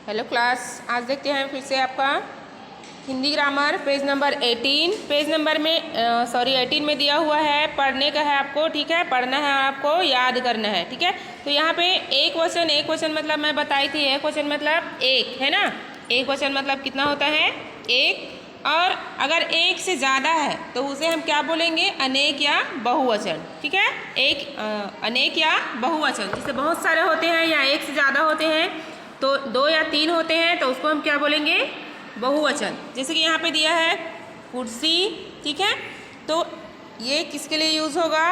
Hello class, आज देखते हैं फिर से आपका Hindi grammar page number 18। Page number में 18 में दिया हुआ है, पढ़ने का है आपको, ठीक है। पढ़ना है आपको, याद करना है, ठीक है। तो यहाँ पे एक वचन मतलब मैं बताई थी, एक वचन मतलब एक, है ना। एक वचन मतलब कितना होता है? एक। और अगर एक से ज़्यादा है तो उसे हम क्या बोलेंगे? अनेक या बहुवचन, ठीक है। अनेक या बहुवचन, जिससे बहुत सारे होते हैं या एक से ज़्यादा होते हैं, तो 2 या 3 होते हैं तो उसको हम क्या बोलेंगे? बहुवचन। जैसे कि यहाँ पे दिया है कुर्सी, ठीक है। तो ये किसके लिए यूज़ होगा?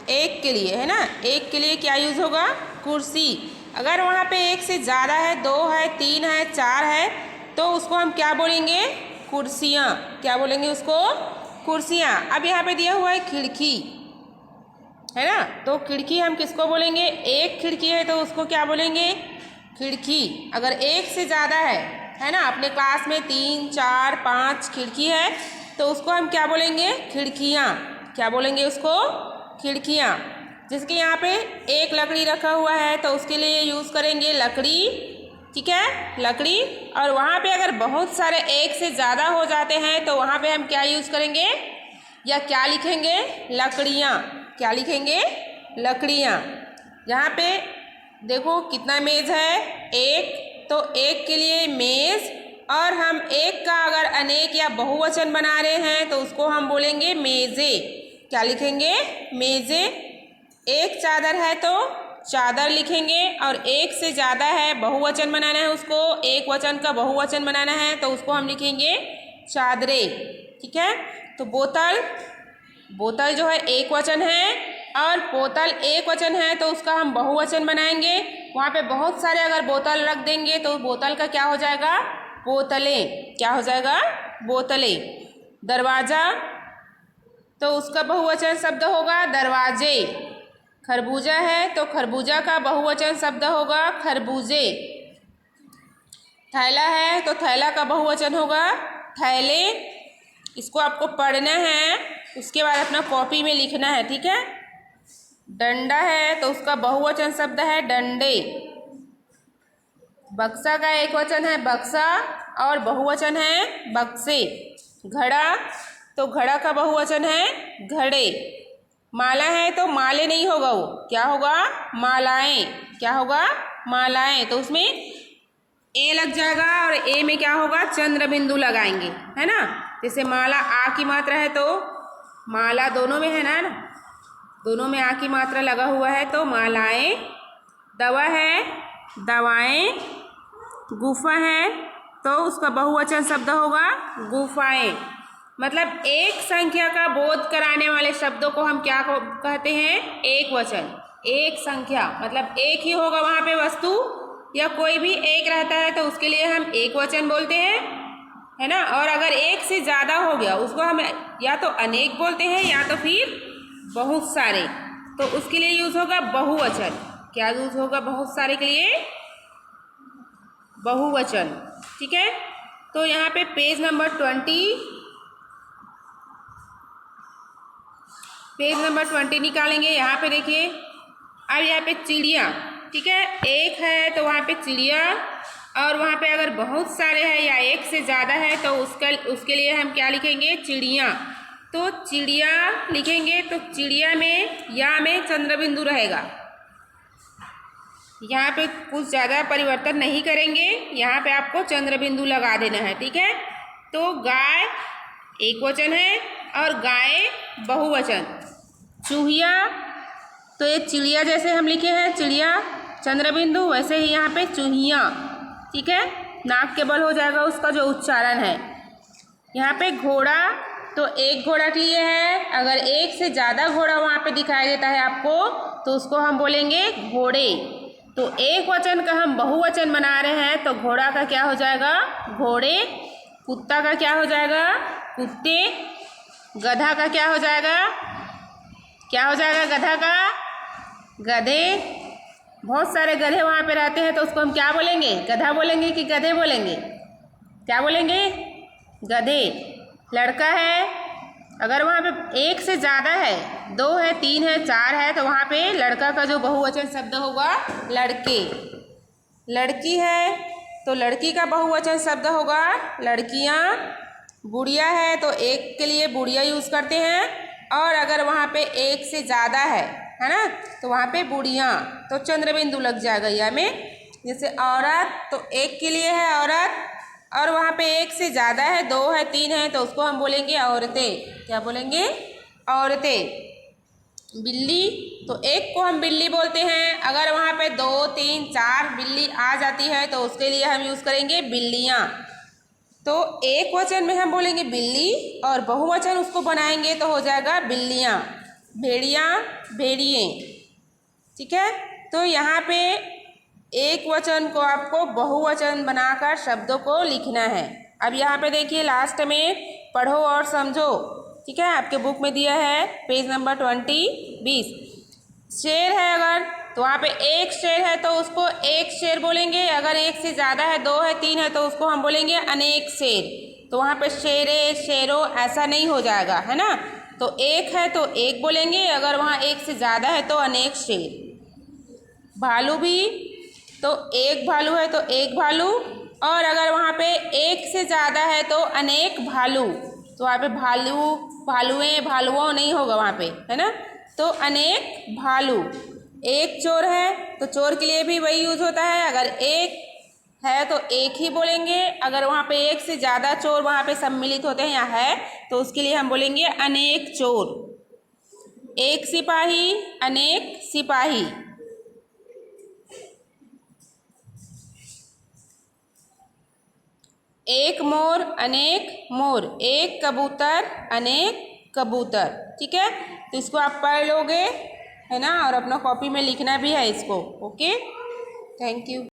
एक के लिए, है ना। एक के लिए क्या यूज़ होगा? कुर्सी। अगर वहाँ पे एक से ज़्यादा है, 2 है, 3 है, 4 है, तो उसको हम क्या बोलेंगे? कुर्सियाँ। क्या बोलेंगे उसको? कुर्सियाँ। अब यहाँ पे दिया हुआ है खिड़की, है ना। तो खिड़की हम किसको बोलेंगे? एक खिड़की है तो उसको क्या बोलेंगे? खिड़की। अगर एक से ज़्यादा है ना, अपने क्लास में 3, 4, 5 खिड़की है तो उसको हम क्या बोलेंगे? खिड़कियाँ। क्या बोलेंगे उसको? खिड़कियाँ। जिसके यहाँ पे एक लकड़ी रखा हुआ है तो उसके लिए यूज़ करेंगे लकड़ी, ठीक है, लकड़ी। और वहाँ पे अगर बहुत सारे एक से ज़्यादा हो जाते हैं तो वहाँ पे हम क्या यूज़ करेंगे या क्या लिखेंगे? लकड़ियाँ। क्या लिखेंगे? लकड़ियाँ। यहाँ पे देखो कितना मेज़ है? एक। तो एक के लिए मेज़, और हम एक का अगर अनेक या बहुवचन बना रहे हैं तो उसको हम बोलेंगे मेज़े। क्या लिखेंगे? मेज़े। एक चादर है तो चादर लिखेंगे, और एक से ज़्यादा है, बहुवचन बनाना है उसको, एक वचन का बहुवचन बनाना है तो उसको हम लिखेंगे चादरे, ठीक है। तो बोतल जो है एक वचन है, और बोतल एक वचन है तो उसका हम बहुवचन बनाएंगे। वहाँ पे बहुत सारे अगर बोतल रख देंगे तो बोतल का क्या हो जाएगा? बोतलें। क्या हो जाएगा? बोतलें। दरवाज़ा, तो उसका बहुवचन शब्द होगा दरवाजे। खरबूजा है तो खरबूजा का बहुवचन शब्द होगा खरबूजे। थैला है तो थैला का बहुवचन होगा थैले। इसको आपको पढ़ना है, उसके बाद अपना कॉपी में लिखना है, ठीक है। डंडा है तो उसका बहुवचन शब्द है डंडे। बक्सा का एक वचन है बक्सा, और बहुवचन है बक्से। घड़ा, तो घड़ा का बहुवचन है घड़े। माला है तो माले नहीं होगा, वो क्या होगा? मालाएं। क्या होगा? मालाएं। तो उसमें ए लग जाएगा, और ए में क्या होगा? चंद्र बिंदु लगाएंगे, है ना। जैसे माला आ की मात्रा है तो माला दोनों में है ना, दोनों में आ की मात्रा लगा हुआ है तो मालाएं। दवा है दवाएं। गुफा है तो उसका बहुवचन शब्द होगा गुफाएं। मतलब एक संख्या का बोध कराने वाले शब्दों को हम क्या कहते हैं? एक वचन। एक संख्या मतलब एक ही होगा वहाँ पे वस्तु, या कोई भी एक रहता है तो उसके लिए हम एक वचन बोलते हैं, है ना। और अगर एक से ज़्यादा हो गया उसको हम या तो अनेक बोलते हैं या तो फिर बहुत सारे, तो उसके लिए यूज़ होगा बहुवचन। क्या यूज़ होगा बहुत सारे के लिए? बहुवचन, ठीक है। तो यहाँ पे पेज नंबर 20 निकालेंगे। यहाँ पे देखिए, अब यहाँ पे चिड़िया, ठीक है। एक है तो वहाँ पे चिड़िया, और वहाँ पे अगर बहुत सारे हैं या एक से ज़्यादा है तो उसके लिए हम क्या लिखेंगे? चिड़िया। तो चिड़िया लिखेंगे तो चिड़िया में या में चंद्रबिंदु रहेगा। यहाँ पे कुछ ज़्यादा परिवर्तन नहीं करेंगे, यहाँ पे आपको चंद्रबिंदु लगा देना है, ठीक है। तो गाय एक वचन है और गाय बहुवचन। चूहिया, तो ये चिड़िया जैसे हम लिखे हैं चिड़िया चंद्रबिंदु, वैसे ही यहाँ पे चूहिया, ठीक है। नाक के बल हो जाएगा उसका जो उच्चारण है। यहाँ पे घोड़ा, तो एक घोड़ा के लिए है, अगर एक से ज़्यादा घोड़ा वहाँ पे दिखाई देता है आपको तो उसको हम बोलेंगे घोड़े। तो एक वचन का हम बहुवचन बना रहे हैं तो घोड़ा का क्या हो जाएगा? घोड़े। कुत्ता का क्या हो जाएगा? कुत्ते। गधा का क्या हो जाएगा? क्या हो जाएगा गधा का? गधे। बहुत सारे गधे वहाँ पे रहते हैं तो उसको हम क्या बोलेंगे? गधा बोलेंगे कि गधे बोलेंगे? क्या बोलेंगे? गधे। लड़का है, अगर वहाँ पे एक से ज़्यादा है, 2 है, 3 है, 4 है, तो वहाँ पे लड़का का जो बहुवचन शब्द होगा लड़के। लड़की है तो लड़की का बहुवचन शब्द होगा लड़कियाँ। बुढ़िया है तो एक के लिए बुढ़िया यूज़ करते हैं, और अगर वहाँ पे एक से ज़्यादा है ना, तो वहाँ पे बुढ़ियाँ, तो चंद्र बिंदु लग जाएगा या में। जैसे औरत तो एक के लिए है औरत, और वहाँ पे एक से ज़्यादा है, 2 है 3 है, तो उसको हम बोलेंगे औरतें। क्या बोलेंगे? औरतें। बिल्ली तो एक को हम बिल्ली बोलते हैं, अगर वहाँ पे 2 3 4 बिल्ली आ जाती है तो उसके लिए हम यूज़ करेंगे बिल्लियाँ। तो एक वचन में हम बोलेंगे बिल्ली, और बहुवचन उसको बनाएंगे तो हो जाएगा बिल्लियाँ, भेड़िया, भेड़िए। ठीक है, तो यहाँ पे एक वचन को आपको बहुवचन बनाकर शब्दों को लिखना है। अब यहाँ पे देखिए लास्ट में पढ़ो और समझो। ठीक है, आपके बुक में दिया है पेज नंबर 20 शेर है अगर, तो वहाँ पे एक शेर है तो उसको एक शेर बोलेंगे, अगर एक से ज़्यादा है, 2 है 3 है, तो उसको हम बोलेंगे अनेक शेर। तो वहाँ पे शेरे, शेरो ऐसा नहीं हो जाएगा, है ना। तो एक है तो एक बोलेंगे, अगर वहाँ एक से ज़्यादा है तो अनेक शेर। भालू भी तो एक भालू है तो एक भालू, और अगर वहाँ पे एक से ज़्यादा है तो अनेक भालू। तो वहाँ पे भालू, भालुएँ, भालुओं नहीं होगा वहाँ पे, है ना। तो अनेक भालू। एक चोर है तो चोर के लिए भी वही यूज़ होता है, अगर एक है तो एक ही बोलेंगे, अगर वहाँ पे एक से ज़्यादा चोर वहाँ पे सम्मिलित होते हैं या है तो उसके लिए हम बोलेंगे अनेक चोर। एक सिपाही, अनेक सिपाही। एक मोर, अनेक मोर। एक कबूतर, अनेक कबूतर। ठीक है, तो इसको आप पढ़ लोगे, है ना, और अपना कॉपी में लिखना भी है इसको। Okay, thank you.